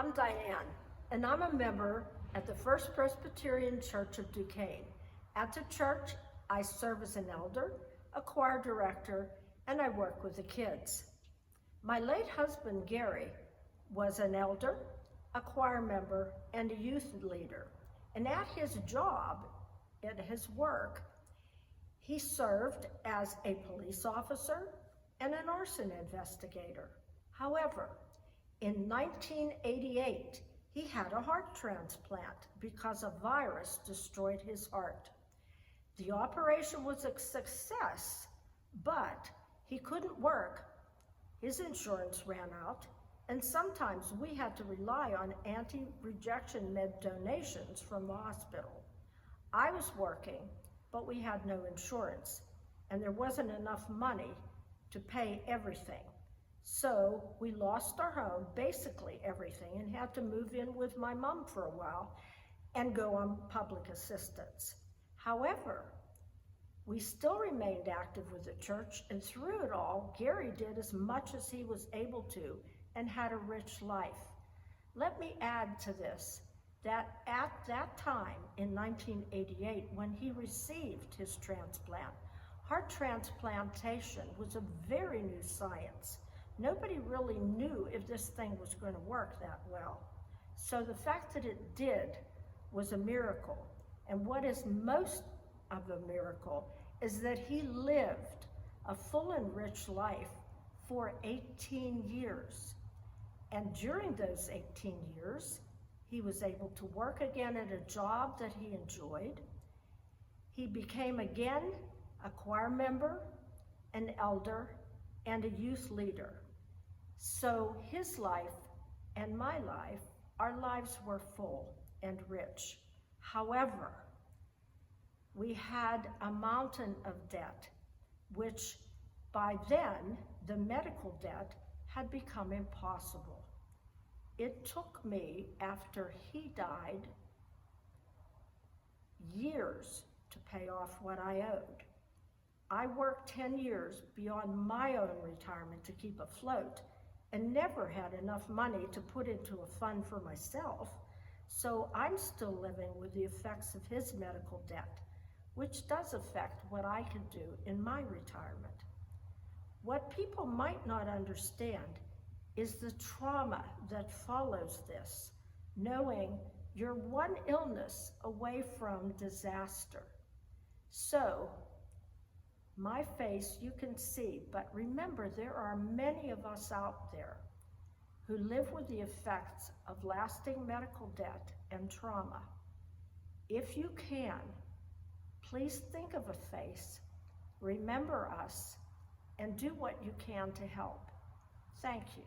I'm Diane, and I'm a member at the First Presbyterian Church of Duquesne. At the church, I serve as an elder, a choir director, and I work with the kids. My late husband, Gary, was an elder, a choir member, and a youth leader. And at his job, at his work, he served as a police officer and an arson investigator. However, in 1988, he had a heart transplant because a virus destroyed his heart. The operation was a success, but he couldn't work. His insurance ran out, and sometimes we had to rely on anti-rejection med donations from the hospital. I was working, but we had no insurance, and there wasn't enough money to pay everything. So we lost our home, basically everything, and had to move in with my mom for a while and go on public assistance. However, we still remained active with the church, and through it all, Gary did as much as he was able to and had a rich life. Let me add to this, that at that time in 1988, when he received his transplant, heart transplantation was a very new science. Nobody really knew if this thing was going to work that well. So the fact that it did was a miracle. And what is most of a miracle is that he lived a full and rich life for 18 years. And during those 18 years, he was able to work again at a job that he enjoyed. He became again a choir member, an elder, and a youth leader. So his life and my life, our lives were full and rich. However, we had a mountain of debt, which by then, the medical debt had become impossible. It took me, after he died, years to pay off what I owed. I worked 10 years beyond my own retirement to keep afloat and never had enough money to put into a fund for myself. So I'm still living with the effects of his medical debt, which does affect what I can do in my retirement. What people might not understand is the trauma that follows this, knowing you're one illness away from disaster. So, my face you can see, but remember there are many of us out there who live with the effects of lasting medical debt and trauma. If you can, please think of a face, remember us, and do what you can to help. Thank you.